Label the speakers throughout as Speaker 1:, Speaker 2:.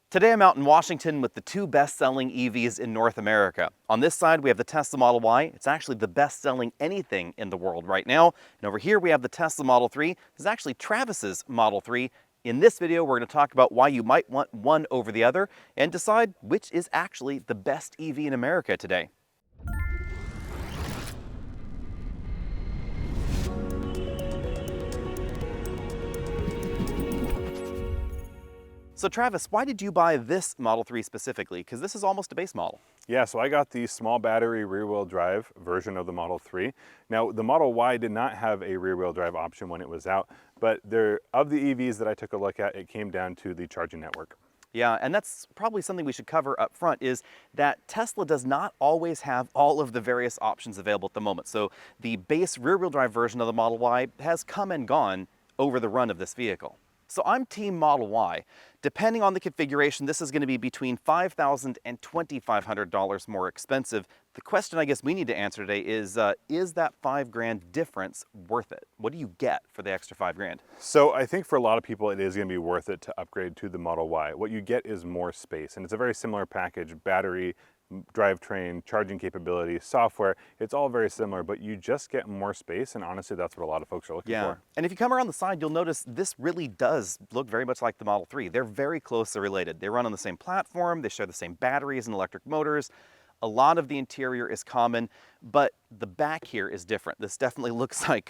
Speaker 1: Today I'm out in Washington with the two best-selling EVs in North America. On this side we have the Tesla Model Y. It's actually the best-selling anything in the world right now. And over here we have the Tesla Model 3. This is actually Travis's Model 3. In this video we're going to talk about why you might want one over the other and decide which is actually the best EV in America today. So Travis, why did you buy this Model 3 specifically? Because this is almost a base model.
Speaker 2: Yeah, so I got the small battery rear-wheel drive version of the Model 3. Now, the Model Y did not have a rear-wheel drive option when it was out, but of the EVs that I took a look at, it came down to the charging network.
Speaker 1: Yeah, and that's probably something we should cover up front is that Tesla does not always have all of the various options available at the moment. So the base rear-wheel drive version of the Model Y has come and gone over the run of this vehicle. So I'm Team Model Y. Depending on the configuration, this is going to be between $5,000 and $2,500 more expensive. The question I guess we need to answer today is that $5,000 difference worth it? What do you get for the extra $5,000?
Speaker 2: So I think for a lot of people, it is going to be worth it to upgrade to the Model Y. What you get is more space, and it's a very similar package: battery, drivetrain, charging capability, software. It's all very similar, but you just get more space, and honestly that's what a lot of folks are looking for.
Speaker 1: And if you come around the side, you'll notice this really does look very much like the Model 3. They're very closely related. They run on the same platform, they share the same batteries and electric motors. A lot of the interior is common, but the back here is different. This definitely looks like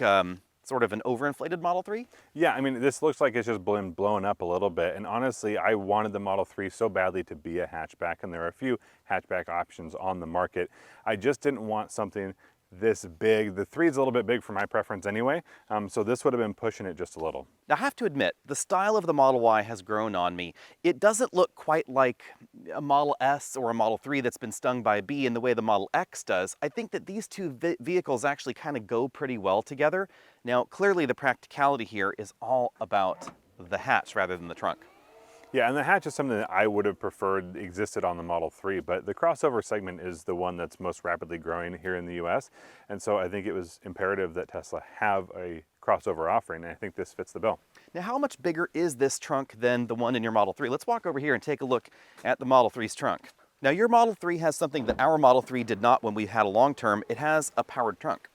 Speaker 1: sort of an overinflated Model 3?
Speaker 2: Yeah, I mean, this looks like it's just been blown up a little bit. And honestly, I wanted the Model 3 so badly to be a hatchback, and there are a few hatchback options on the market. I just didn't want something this big. The 3 is a little bit big for my preference anyway, so this would have been pushing it just a little.
Speaker 1: Now, I have to admit, the style of the Model Y has grown on me. It doesn't look quite like a Model S or a Model 3 that's been stung by a bee in the way the Model X does. I think that these two vehicles actually kind of go pretty well together. Now, clearly the practicality here is all about the hatch rather than the trunk.
Speaker 2: Yeah, and the hatch is something that I would have preferred existed on the Model 3, but the crossover segment is the one that's most rapidly growing here in the US, and so I think it was imperative that Tesla have a crossover offering, and I think this fits the bill.
Speaker 1: Now, how much bigger is this trunk than the one in your Model 3? Let's walk over here and take a look at the Model 3's trunk. Now, your Model 3 has something that our Model 3 did not when we had a long term. It has a powered trunk.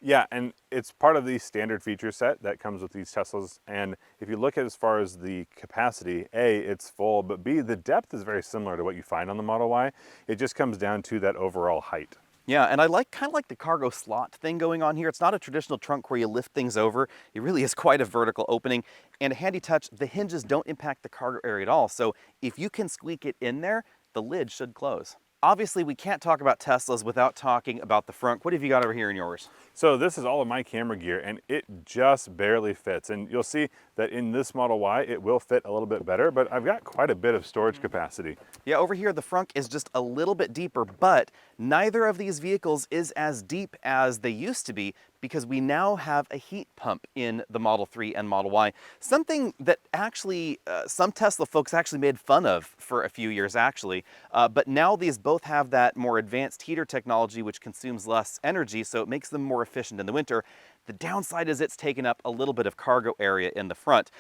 Speaker 2: Yeah, and it's part of the standard feature set that comes with these Teslas. And if you look at as far as the capacity, A, it's full, but B, the depth is very similar to what you find on the Model Y. It just comes down to that overall height.
Speaker 1: Yeah, and I kind of like the cargo slot thing going on here. It's not a traditional trunk where you lift things over. It really is quite a vertical opening. And a handy touch, the hinges don't impact the cargo area at all. So if you can squeak it in there, the lid should close. Obviously, we can't talk about Teslas without talking about the front. What have you got over here in yours?
Speaker 2: So this is all of my camera gear, and it just barely fits. And you'll see that in this Model Y, it will fit a little bit better, but I've got quite a bit of storage capacity.
Speaker 1: Yeah, over here, the front is just a little bit deeper, but neither of these vehicles is as deep as they used to be because we now have a heat pump in the Model 3 and Model Y. Something that actually some Tesla folks actually made fun of for a few years, actually. But now these both have that more advanced heater technology, which consumes less energy, so it makes them more efficient in the winter. The downside is it's taken up a little bit of cargo area in the front.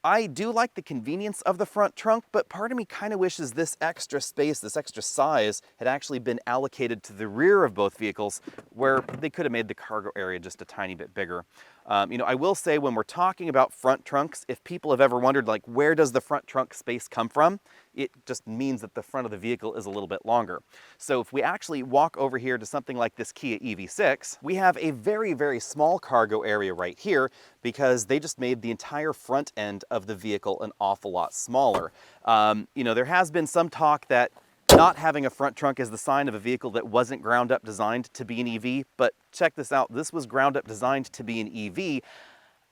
Speaker 1: I do like the convenience of the front trunk, but part of me kind of wishes this extra space, this extra size, had actually been allocated to the rear of both vehicles, where they could have made the cargo area just a tiny bit bigger. I will say when we're talking about front trunks, if people have ever wondered, like, where does the front trunk space come from? It just means that the front of the vehicle is a little bit longer. So if we actually walk over here to something like this Kia EV6, we have a very, very small cargo area right here because they just made the entire front end of the vehicle an awful lot smaller. There has been some talk that not having a front trunk is the sign of a vehicle that wasn't ground up designed to be an EV, but check this out, this was ground up designed to be an EV.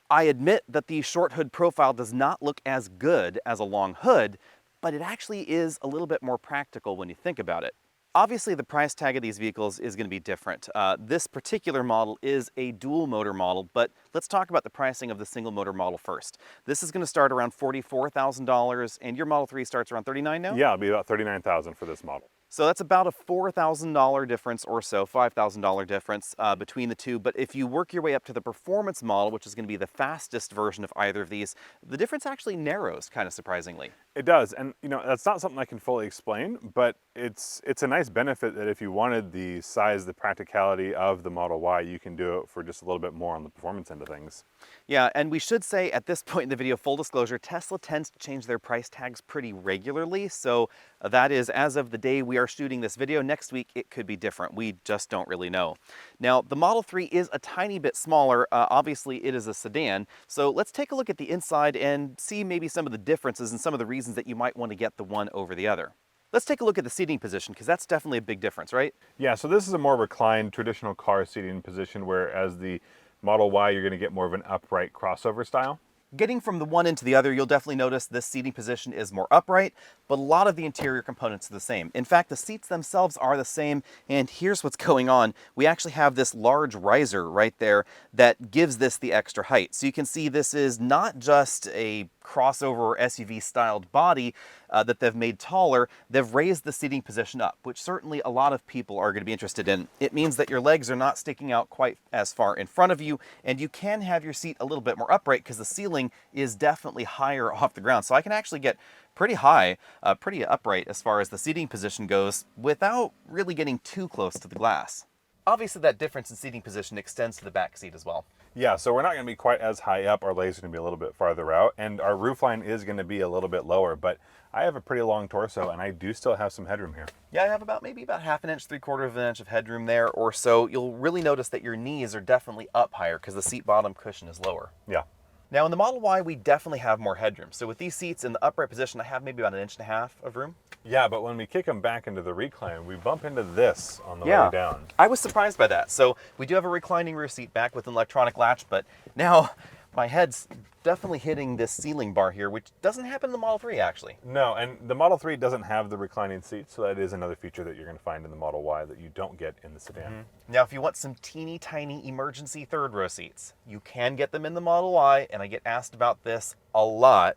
Speaker 1: I admit that the short hood profile does not look as good as a long hood, but it actually is a little bit more practical when you think about it. Obviously, the price tag of these vehicles is going to be different. This particular model is a dual motor model, but let's talk about the pricing of the single motor model first. This is going to start around $44,000, and your Model 3 starts around $39,000 now?
Speaker 2: Yeah, it'll be about $39,000 for this model.
Speaker 1: So that's about a $4,000 difference or so, $5,000 difference between the two. But if you work your way up to the performance model, which is going to be the fastest version of either of these, the difference actually narrows, kind of surprisingly.
Speaker 2: It does, and you know, that's not something I can fully explain, but it's a nice benefit that if you wanted the size, the practicality of the Model Y, you can do it for just a little bit more on the performance end of things.
Speaker 1: Yeah, and we should say at this point in the video, full disclosure, Tesla tends to change their price tags pretty regularly. So that is as of the day we are shooting this video. Next week, it could be different. We just don't really know. Now, the Model 3 is a tiny bit smaller. Obviously, it is a sedan. So let's take a look at the inside and see maybe some of the differences and some of the reasons that you might want to get the one over the other. Let's take a look at the seating position, because that's definitely a big difference, right?
Speaker 2: Yeah, so this is a more reclined, traditional car seating position, whereas the Model Y, you're going to get more of an upright crossover style.
Speaker 1: Getting from the one end to the other, you'll definitely notice this seating position is more upright, but a lot of the interior components are the same. In fact, the seats themselves are the same, and here's what's going on. We actually have this large riser right there that gives this the extra height. So you can see this is not just a crossover or SUV styled body that they've made taller, they've raised the seating position up, which certainly a lot of people are going to be interested in. It means that your legs are not sticking out quite as far in front of you, and you can have your seat a little bit more upright because the ceiling is definitely higher off the ground. So I can actually get pretty high, pretty upright as far as the seating position goes without really getting too close to the glass. Obviously that difference in seating position extends to the back seat as well.
Speaker 2: Yeah, so we're not going to be quite as high up. Our legs are going to be a little bit farther out, and our roofline is going to be a little bit lower, but I have a pretty long torso, and I do still have some headroom here.
Speaker 1: Yeah, I have maybe about half an inch, 3/4 of an inch of headroom there or so. You'll really notice that your knees are definitely up higher because the seat bottom cushion is lower.
Speaker 2: Yeah.
Speaker 1: Now in the Model Y, we definitely have more headroom. So with these seats in the upright position, I have maybe about 1.5 inches of room.
Speaker 2: Yeah, but when we kick them back into the recline, we bump into this on the way down.
Speaker 1: I was surprised by that. So we do have a reclining rear seat back with an electronic latch, but now my head's definitely hitting this ceiling bar here, which doesn't happen in the Model 3 actually.
Speaker 2: No, and the Model 3 doesn't have the reclining seat, so that is another feature that you're going to find in the Model Y that you don't get in the sedan.
Speaker 1: Now, if you want some teeny tiny emergency third row seats, you can get them in the Model Y, and I get asked about this a lot.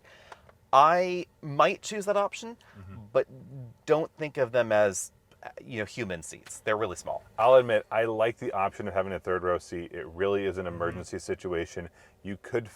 Speaker 1: I might choose that option, but don't think of them as, human seats. They're really small.
Speaker 2: I'll admit, I like the option of having a third row seat. It really is an emergency situation. You could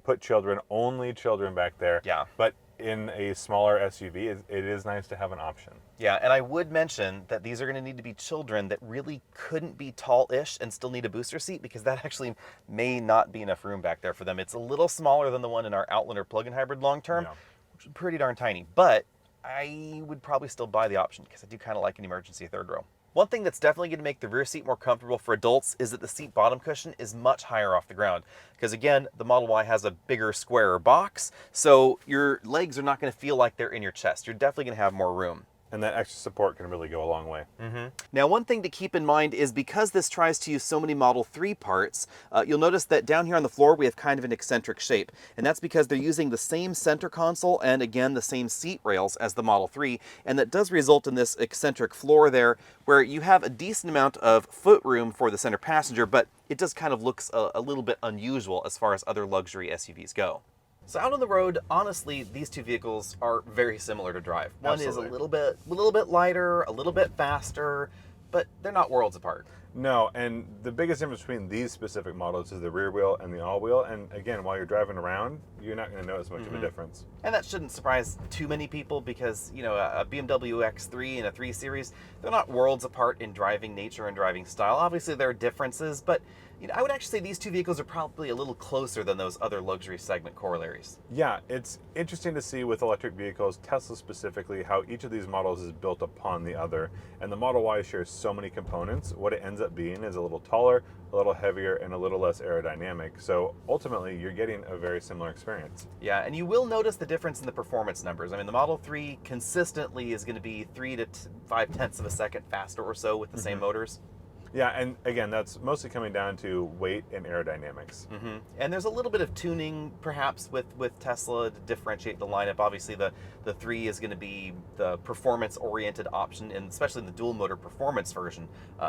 Speaker 2: put children, only children back there.
Speaker 1: Yeah.
Speaker 2: But in a smaller SUV, it is nice to have an option.
Speaker 1: Yeah, and I would mention that these are going to need to be children that really couldn't be tall-ish and still need a booster seat, because that actually may not be enough room back there for them. It's a little smaller than the one in our Outlander plug-in hybrid long-term, which is pretty darn tiny. But I would probably still buy the option because I do kind of like an emergency third row. One thing that's definitely going to make the rear seat more comfortable for adults is that the seat bottom cushion is much higher off the ground. Because again, the Model Y has a bigger, squarer box, so your legs are not going to feel like they're in your chest. You're definitely going to have more room.
Speaker 2: And that extra support can really go a long way.
Speaker 1: Now, one thing to keep in mind is because this tries to use so many Model 3 parts, you'll notice that down here on the floor we have kind of an eccentric shape. And that's because they're using the same center console and, again, the same seat rails as the Model 3. And that does result in this eccentric floor there, where you have a decent amount of foot room for the center passenger, but it does kind of looks a little bit unusual as far as other luxury SUVs go. So out on the road, honestly, these two vehicles are very similar to drive. One is a little bit lighter, a little bit faster, but they're not worlds apart.
Speaker 2: No, and the biggest difference between these specific models is the rear wheel and the all-wheel. And again, while you're driving around, you're not going to notice much of a difference.
Speaker 1: And that shouldn't surprise too many people because, a BMW X3 and a 3 Series, they're not worlds apart in driving nature and driving style. Obviously, there are differences, but I would actually say these two vehicles are probably a little closer than those other luxury segment corollaries.
Speaker 2: Yeah, it's interesting to see with electric vehicles, Tesla specifically, how each of these models is built upon the other. And the Model Y shares so many components. What it ends up being is a little taller, a little heavier, and a little less aerodynamic. So ultimately, you're getting a very similar experience.
Speaker 1: Yeah, and you will notice the difference in the performance numbers. I mean, the Model 3 consistently is going to be 3 to 5 tenths of a second faster or so with the same motors.
Speaker 2: Yeah, and again, that's mostly coming down to weight and aerodynamics.
Speaker 1: And there's a little bit of tuning, perhaps, with Tesla to differentiate the lineup. Obviously, the 3 is going to be the performance-oriented option, and especially in the dual-motor performance version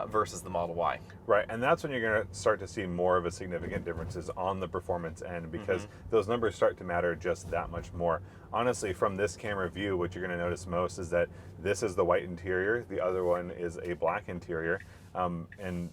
Speaker 1: versus the Model Y.
Speaker 2: Right, and that's when you're going to start to see more of a significant differences on the performance end, because those numbers start to matter just that much more. Honestly, from this camera view, what you're going to notice most is that this is the white interior, the other one is a black interior, and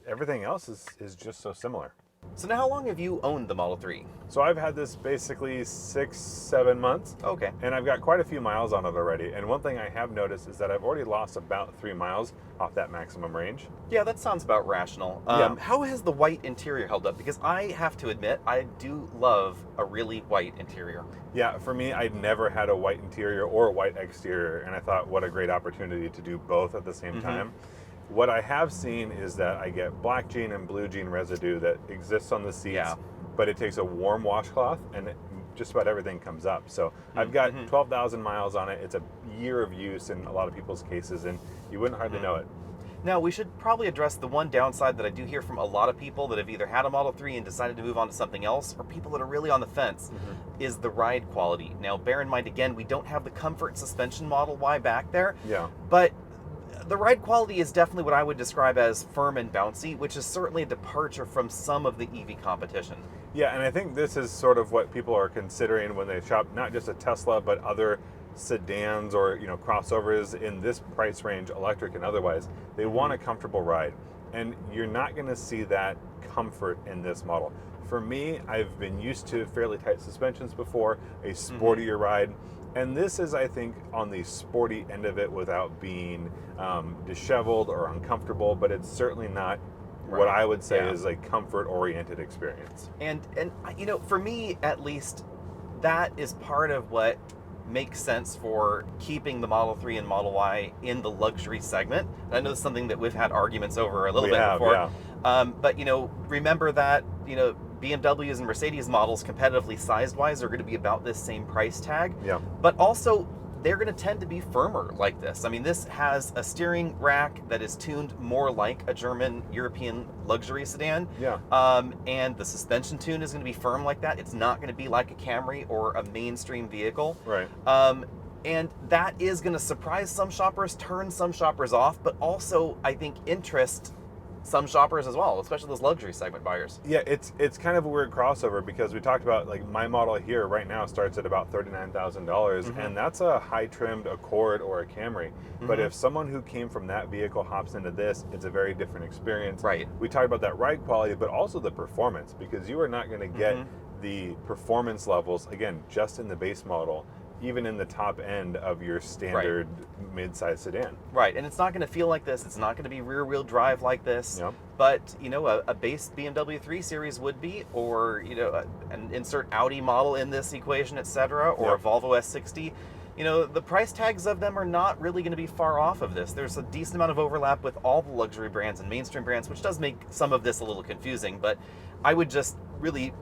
Speaker 2: everything else is just so similar.
Speaker 1: So now, how long have you owned the Model 3?
Speaker 2: So I've had this basically 6-7 months.
Speaker 1: Okay.
Speaker 2: And I've got quite a few miles on it already. And one thing I have noticed is that I've already lost about 3 miles off that maximum range.
Speaker 1: Yeah, that sounds about rational.
Speaker 2: Yeah.
Speaker 1: How has the white interior held up? Because I have to admit, I do love a really white interior.
Speaker 2: Yeah, for me, I'd never had a white interior or a white exterior. And I thought, what a great opportunity to do both at the same time. What I have seen is that I get black jean and blue jean residue that exists on the seats, but it takes a warm washcloth and just about everything comes up. So I've got 12,000 miles on it. It's a year of use in a lot of people's cases, and you wouldn't hardly know it.
Speaker 1: Now, we should probably address the one downside that I do hear from a lot of people that have either had a Model 3 and decided to move on to something else, or people that are really on the fence, is the ride quality. Now, bear in mind, again, we don't have the comfort suspension Model Y back there, but the ride quality is definitely what I would describe as firm and bouncy, which is certainly a departure from some of the EV competition.
Speaker 2: Yeah, and I think this is sort of what people are considering when they shop not just a Tesla, but other sedans or crossovers in this price range, electric and otherwise. They want a comfortable ride, and you're not going to see that comfort in this model. For me, I've been used to fairly tight suspensions before, a sportier ride. And this is, I think, on the sporty end of it without being disheveled or uncomfortable, but it's certainly not what I would say is a comfort-oriented experience.
Speaker 1: And for me, at least, that is part of what makes sense for keeping the Model 3 and Model Y in the luxury segment. And I know it's something that we've had arguments over a little bit before. But, remember that, BMWs and Mercedes models, competitively sized-wise, are going to be about this same price tag. But also, they're going to tend to be firmer like this. I mean, this has a steering rack that is tuned more like a German European luxury sedan. And the suspension tune is going to be firm like that. It's not going to be like a Camry or a mainstream vehicle. And that is going to surprise some shoppers, turn some shoppers off, but also, I think, interest some shoppers as well, especially those luxury segment buyers.
Speaker 2: Yeah, it's kind of a weird crossover, because we talked about, like, my model here right now starts at about $39,000, and that's a high-trimmed Accord or a Camry. But if someone who came from that vehicle hops into this, it's a very different experience. We talked about that ride quality, but also the performance, because you are not going to get the performance levels, again, just in the base model, even in the top end of your standard mid-size sedan.
Speaker 1: And it's not going to feel like this. It's not going to be rear-wheel drive like this. But, a base BMW 3 Series would be, or, an insert Audi model in this equation, etc., or a Volvo S60. The price tags of them are not really going to be far off of this. There's a decent amount of overlap with all the luxury brands and mainstream brands, which does make some of this a little confusing. But I would just really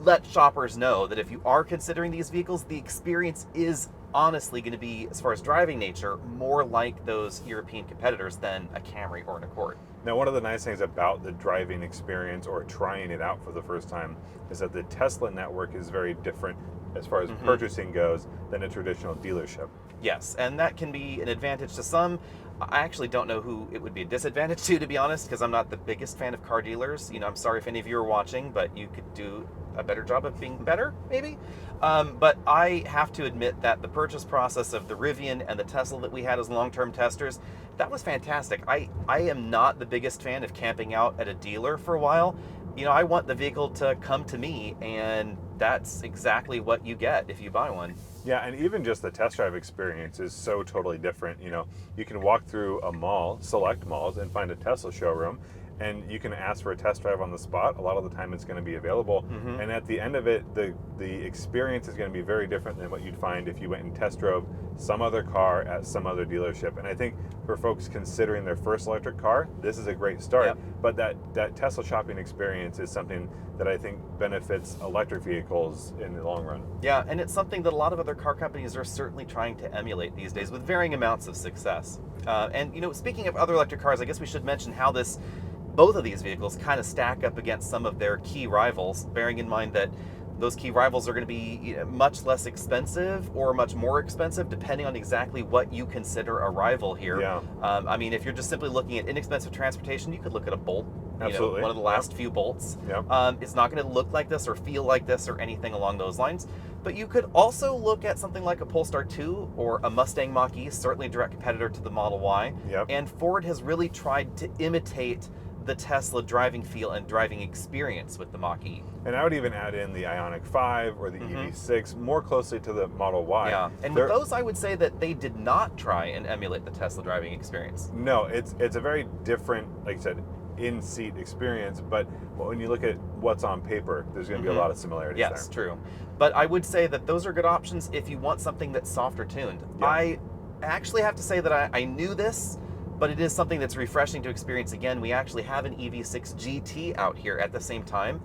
Speaker 1: let shoppers know that if you are considering these vehicles, the experience is honestly going to be, as far as driving nature, more like those European competitors than a Camry or an Accord.
Speaker 2: Now, one of the nice things about the driving experience or trying it out for the first time is that the Tesla network is very different as far as purchasing goes than a traditional dealership.
Speaker 1: Yes, and that can be an advantage to some. I actually don't know who it would be a disadvantage to be honest, because I'm not the biggest fan of car dealers. I'm sorry if any of you are watching, but you could do a better job of being better, maybe. But I have to admit that the purchase process of the Rivian and the Tesla that we had as long-term testers, that was fantastic. I am not the biggest fan of camping out at a dealer for a while. I want the vehicle to come to me, and that's exactly what you get if you buy one.
Speaker 2: Yeah, and even just the test drive experience is so totally different. You can walk through a mall, select malls, and find a Tesla showroom, and you can ask for a test drive on the spot. A lot of the time it's going to be available. And at the end of it, the experience is going to be very different than what you'd find if you went and test drove some other car at some other dealership. And I think for folks considering their first electric car, this is a great start.
Speaker 1: Yep.
Speaker 2: But that Tesla shopping experience is something that I think benefits electric vehicles in the long run.
Speaker 1: Yeah, and it's something that a lot of other car companies are certainly trying to emulate these days with varying amounts of success. And speaking of other electric cars, I guess we should mention how both of these vehicles kind of stack up against some of their key rivals, bearing in mind that those key rivals are going to be much less expensive or much more expensive, depending on exactly what you consider a rival here.
Speaker 2: Yeah.
Speaker 1: I mean, if you're just simply looking at inexpensive transportation, you could look at a Bolt.
Speaker 2: Absolutely.
Speaker 1: One of the last few Bolts.
Speaker 2: Yep.
Speaker 1: It's not going to look like this or feel like this or anything along those lines. But you could also look at something like a Polestar 2 or a Mustang Mach-E, certainly a direct competitor to the Model Y.
Speaker 2: Yep.
Speaker 1: And Ford has really tried to imitate the Tesla driving feel and driving experience with the Mach-E.
Speaker 2: And I would even add in the Ioniq 5 or the EV6 more closely to the Model Y.
Speaker 1: Yeah, and with those, I would say that they did not try and emulate the Tesla driving experience.
Speaker 2: No, it's a very different, like you said, in-seat experience, but when you look at what's on paper, there's going to be a lot of similarities there.
Speaker 1: Yes, true. But I would say that those are good options if you want something that's softer tuned.
Speaker 2: Yeah.
Speaker 1: I actually have to say that I knew this, but it is something that's refreshing to experience again. We actually have an EV6 GT out here at the same time,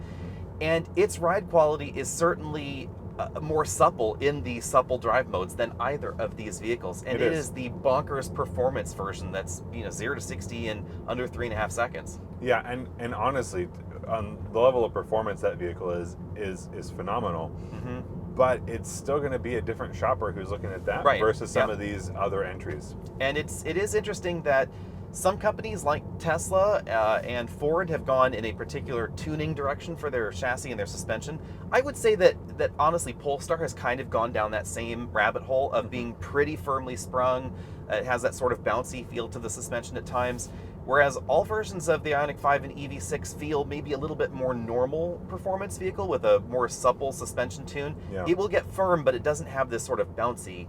Speaker 1: and its ride quality is certainly more supple in the supple drive modes than either of these vehicles. And it is the bonkers performance version that's 0 to 60 in under 3.5 seconds.
Speaker 2: Yeah, and honestly, on the level of performance that vehicle is phenomenal. But it's still going to be a different shopper who's looking at that versus some of these other entries.
Speaker 1: And it is interesting that some companies like Tesla and Ford have gone in a particular tuning direction for their chassis and their suspension. I would say that honestly, Polestar has kind of gone down that same rabbit hole of being pretty firmly sprung. It has that sort of bouncy feel to the suspension at times. Whereas all versions of the Ioniq 5 and EV6 feel maybe a little bit more normal performance vehicle with a more supple suspension tune.
Speaker 2: Yeah.
Speaker 1: It will get firm, but it doesn't have this sort of bouncy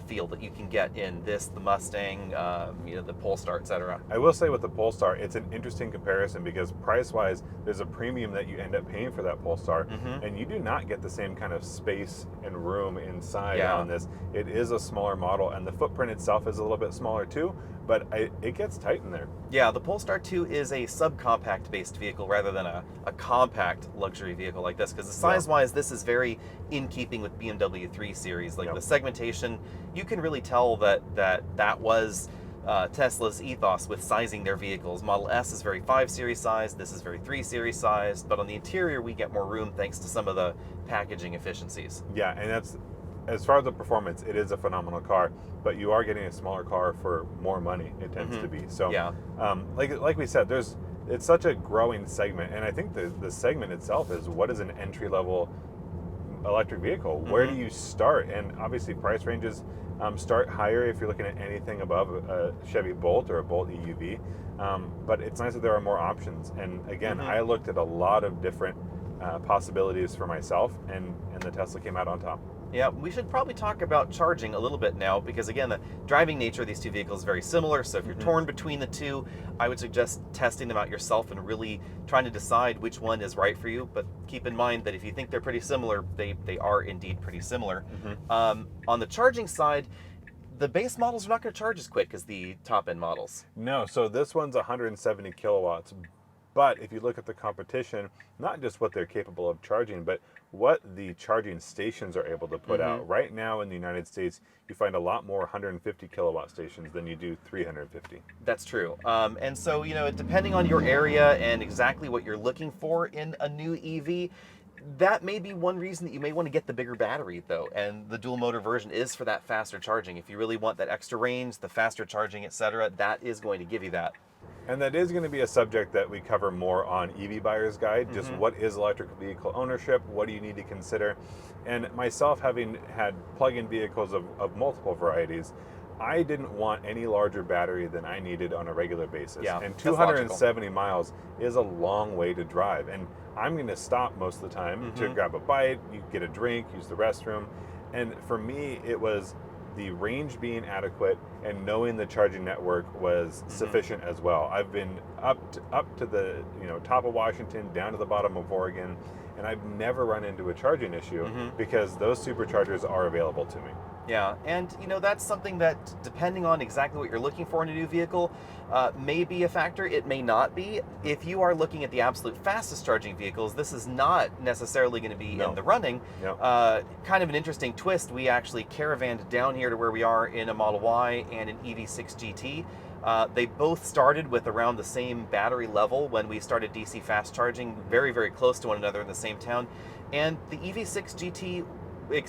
Speaker 1: feel that you can get in the Mustang, the Polestar, etc.
Speaker 2: I will say with the Polestar, it's an interesting comparison because price-wise, there's a premium that you end up paying for that Polestar, and you do not get the same kind of space and room inside on this. It is a smaller model, and the footprint itself is a little bit smaller too, but it gets tight in there.
Speaker 1: Yeah, the Polestar 2 is a subcompact based vehicle rather than a compact luxury vehicle like this, because the size-wise, this is very in keeping with BMW 3 Series. Like the segmentation, you can really tell that was Tesla's ethos with sizing their vehicles. Model S is very 5 Series sized, this is very 3 Series sized, but on the interior we get more room thanks to some of the packaging efficiencies.
Speaker 2: Yeah, and that's, as far as the performance, it is a phenomenal car, but you are getting a smaller car for more money, it tends to be. So, like we said, it's such a growing segment, and I think the segment itself is, what is an entry-level electric vehicle? Where do you start? And obviously price ranges start higher if you're looking at anything above a Chevy Bolt or a Bolt EUV, but it's nice that there are more options. And again, I looked at a lot of different possibilities for myself, and the Tesla came out on top.
Speaker 1: Yeah, we should probably talk about charging a little bit now, because again, the driving nature of these two vehicles is very similar. So if you're torn between the two, I would suggest testing them out yourself and really trying to decide which one is right for you. But keep in mind that if you think they're pretty similar, they are indeed pretty similar. On the charging side, the base models are not going to charge as quick as the top-end models.
Speaker 2: No, so this one's 170 kilowatts. But if you look at the competition, not just what they're capable of charging, but what the charging stations are able to put out. Right now in the United States, you find a lot more 150 kilowatt stations than you do 350.
Speaker 1: That's true. And so, depending on your area and exactly what you're looking for in a new EV, that may be one reason that you may want to get the bigger battery, though. And the dual motor version is for that faster charging. If you really want that extra range, the faster charging, etc., that is going to give you that.
Speaker 2: And that is going to be a subject that we cover more on EV Buyer's Guide. Just what is electric vehicle ownership? What do you need to consider? And myself, having had plug-in vehicles of multiple varieties, I didn't want any larger battery than I needed on a regular basis.
Speaker 1: Yeah,
Speaker 2: and 270 miles is a long way to drive. And I'm going to stop most of the time to grab a bite, you get a drink, use the restroom. And for me, it was the range being adequate and knowing the charging network was sufficient as well. I've been up to the top of Washington, down to the bottom of Oregon, and I've never run into a charging issue because those superchargers are available to me.
Speaker 1: Yeah, and that's something that, depending on exactly what you're looking for in a new vehicle, may be a factor. It may not be. If you are looking at the absolute fastest charging vehicles, this is not necessarily going to be in the running.
Speaker 2: No.
Speaker 1: Kind of an interesting twist. We actually caravanned down here to where we are in a Model Y and an EV6 GT. They both started with around the same battery level when we started DC fast charging, very, very close to one another in the same town. And the EV6 GT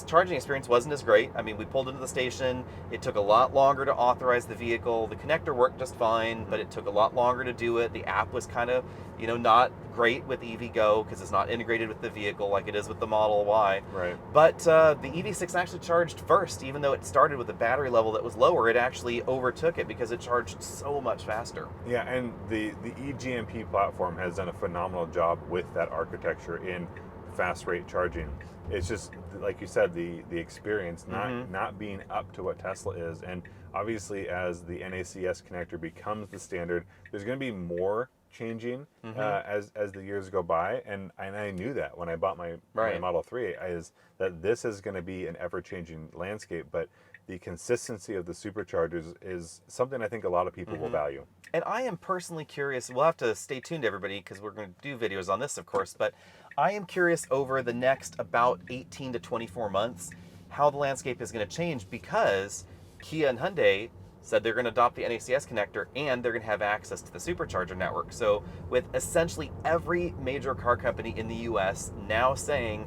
Speaker 1: charging experience wasn't as great. I mean, we pulled into the station. It took a lot longer to authorize the vehicle. The connector worked just fine, but it took a lot longer to do it. The app was kind of, not great with EVgo because it's not integrated with the vehicle like it is with the Model Y.
Speaker 2: Right.
Speaker 1: But the EV6 actually charged first, even though it started with a battery level that was lower. It actually overtook it because it charged so much faster.
Speaker 2: Yeah, and the eGMP platform has done a phenomenal job with that architecture in fast rate charging. It's just like you said, the experience not being up to what Tesla is, and obviously as the NACS connector becomes the standard, there's going to be more changing as the years go by, and I knew that when I bought my Model 3 is that this is going to be an ever-changing landscape, but the consistency of the superchargers is something I think a lot of people will value.
Speaker 1: And I am personally curious, we'll have to stay tuned, everybody, because we're going to do videos on this, of course, but I am curious over the next about 18 to 24 months how the landscape is going to change, because Kia and Hyundai said they're going to adopt the NACS connector and they're going to have access to the Supercharger network. So with essentially every major car company in the US now saying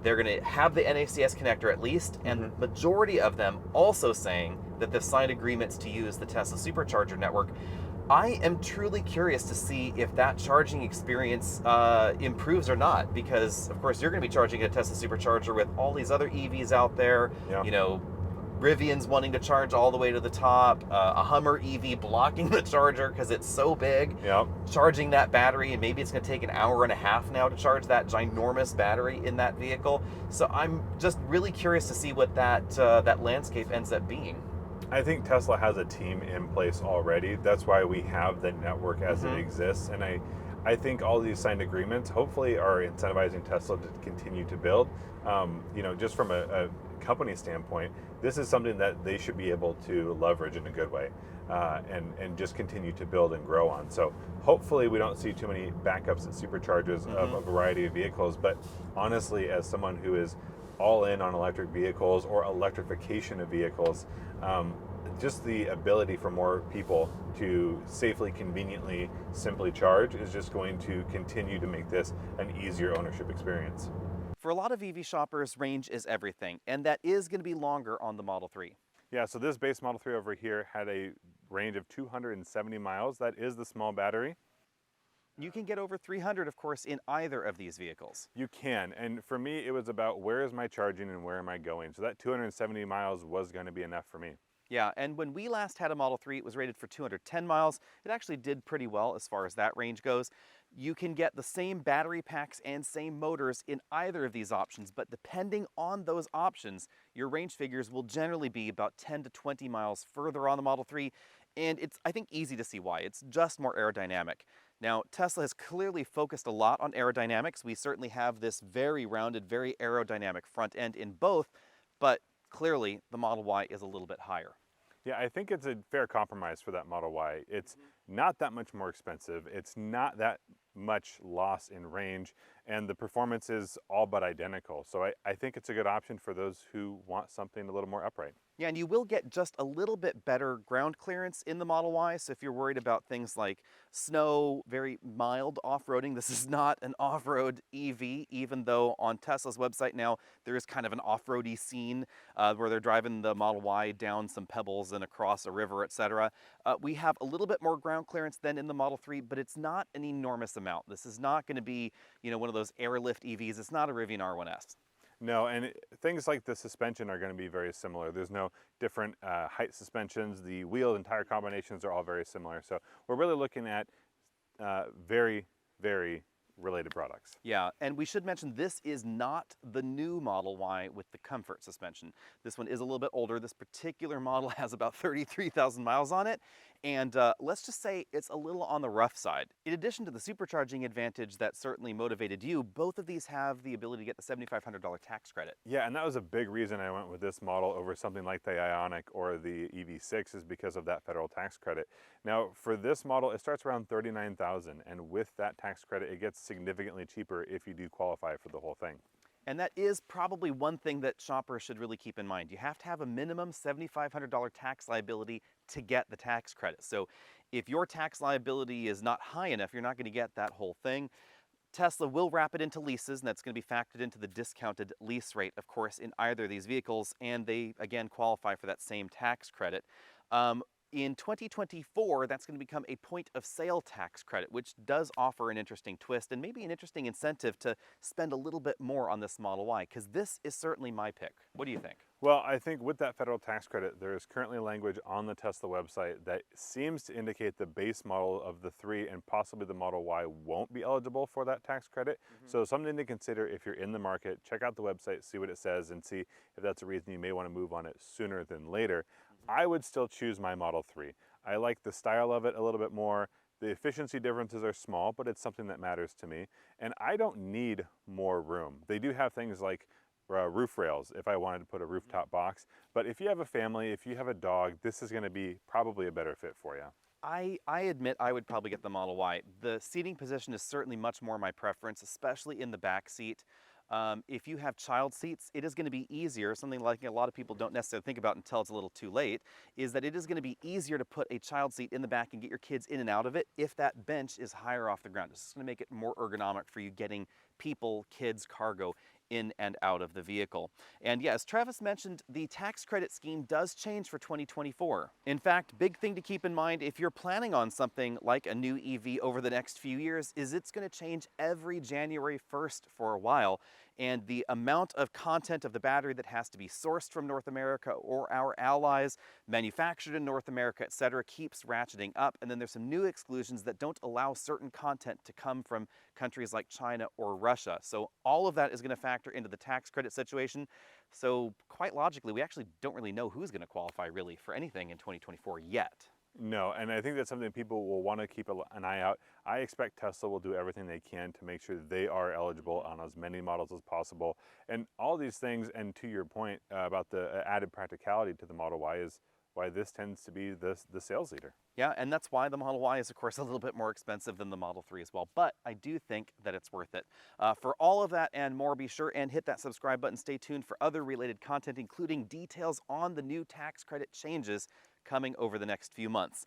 Speaker 1: they're going to have the NACS connector at least, and majority of them also saying that they've signed agreements to use the Tesla Supercharger network, I am truly curious to see if that charging experience improves or not, because of course you're going to be charging a Tesla Supercharger with all these other EVs out there, Rivian's wanting to charge all the way to the top, a Hummer EV blocking the charger because it's so big, charging that battery, and maybe it's going to take an hour and a half now to charge that ginormous battery in that vehicle. So I'm just really curious to see what that landscape ends up being.
Speaker 2: I think Tesla has a team in place already. That's why we have the network as it exists, and I think all these signed agreements hopefully are incentivizing Tesla to continue to build. Just from a company standpoint, this is something that they should be able to leverage in a good way, and just continue to build and grow on. So hopefully we don't see too many backups at superchargers of a variety of vehicles. But honestly, as someone who is all in on electric vehicles or electrification of vehicles, just the ability for more people to safely, conveniently, simply charge is just going to continue to make this an easier ownership experience.
Speaker 1: For a lot of EV shoppers, range is everything, and that is going to be longer on the Model 3.
Speaker 2: Yeah, so this base Model 3 over here had a range of 270 miles. That is the small battery.
Speaker 1: You can get over 300, of course, in either of these vehicles.
Speaker 2: You can, and for me, it was about where is my charging and where am I going? So that 270 miles was going to be enough for me.
Speaker 1: Yeah, and when we last had a Model 3, it was rated for 210 miles. It actually did pretty well as far as that range goes. You can get the same battery packs and same motors in either of these options, but depending on those options, your range figures will generally be about 10 to 20 miles further on the Model 3, and it's, I think, easy to see why. It's just more aerodynamic. Now, Tesla has clearly focused a lot on aerodynamics. We certainly have this very rounded, very aerodynamic front end in both, but clearly the Model Y is a little bit higher.
Speaker 2: Yeah, I think it's a fair compromise for that Model Y. It's not that much more expensive. It's not that much loss in range, and the performance is all but identical. So I think it's a good option for those who want something a little more upright.
Speaker 1: Yeah, and you will get just a little bit better ground clearance in the Model Y, so if you're worried about things like snow, very mild off-roading, this is not an off-road EV, even though on Tesla's website now there is kind of an off-roady scene where they're driving the Model Y down some pebbles and across a river, etc. We have a little bit more ground clearance than in the Model 3, but it's not an enormous amount. This is not going to be, one of those airlift EVs. It's not a Rivian R1S.
Speaker 2: No, and things like the suspension are going to be very similar. There's no different height suspensions. The wheel and tire combinations are all very similar. So we're really looking at very, very related products.
Speaker 1: Yeah, and we should mention this is not the new Model Y with the comfort suspension. This one is a little bit older. This particular model has about 33,000 miles on it, and let's just say it's a little on the rough side. In addition to the supercharging advantage that certainly motivated you, both of these have the ability to get the $7,500 tax credit.
Speaker 2: Yeah, and that was a big reason I went with this model over something like the Ioniq or the EV6 is because of that federal tax credit. Now, for this model, it starts around $39,000, and with that tax credit, it gets significantly cheaper if you do qualify for the whole thing.
Speaker 1: And that is probably one thing that shoppers should really keep in mind. You have to have a minimum $7,500 tax liability to get the tax credit. So if your tax liability is not high enough, you're not going to get that whole thing. Tesla will wrap it into leases, and that's going to be factored into the discounted lease rate, of course, in either of these vehicles, and they, again, qualify for that same tax credit. In 2024, that's going to become a point of sale tax credit, which does offer an interesting twist and maybe an interesting incentive to spend a little bit more on this Model Y, because this is certainly my pick. What do you think?
Speaker 2: Well, I think with that federal tax credit, there is currently language on the Tesla website that seems to indicate the base model of the 3 and possibly the Model Y won't be eligible for that tax credit. So something to consider if you're in the market. Check out the website, see what it says, and see if that's a reason you may want to move on it sooner than later. I would still choose my Model 3. I like the style of it a little bit more. The efficiency differences are small, but it's something that matters to me. And I don't need more room. They do have things like roof rails if I wanted to put a rooftop box. But if you have a family, if you have a dog, this is going to be probably a better fit for you.
Speaker 1: I admit I would probably get the Model Y. The seating position is certainly much more my preference, especially in the back seat. If you have child seats, it is going to be easier. Something like a lot of people don't necessarily think about until it's a little too late, is that it is going to be easier to put a child seat in the back and get your kids in and out of it if that bench is higher off the ground. It's going to make it more ergonomic for you getting people, kids, cargo in and out of the vehicle. And yeah, as Travis mentioned, the tax credit scheme does change for 2024. In fact, big thing to keep in mind if you're planning on something like a new EV over the next few years is it's going to change every January 1st for a while. And the amount of content of the battery that has to be sourced from North America or our allies, manufactured in North America, etc., keeps ratcheting up. And then there's some new exclusions that don't allow certain content to come from countries like China or Russia. So all of that is going to factor into the tax credit situation. So quite logically, we actually don't really know who's going to qualify really for anything in 2024 yet.
Speaker 2: No, and I think that's something people will want to keep an eye out. I expect Tesla will do everything they can to make sure they are eligible on as many models as possible. And all these things, and to your point about the added practicality to the Model Y, is why this tends to be the sales leader.
Speaker 1: Yeah, and that's why the Model Y is, of course, a little bit more expensive than the Model 3 as well. But I do think that it's worth it. For all of that and more, be sure and hit that subscribe button. Stay tuned for other related content, including details on the new tax credit changes coming over the next few months.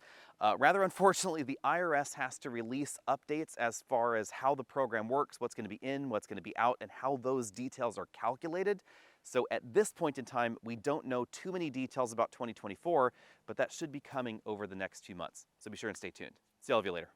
Speaker 1: Rather unfortunately, the IRS has to release updates as far as how the program works, what's going to be in, what's going to be out, and how those details are calculated. So at this point in time, we don't know too many details about 2024, but that should be coming over the next few months. So be sure and stay tuned. See all of you later.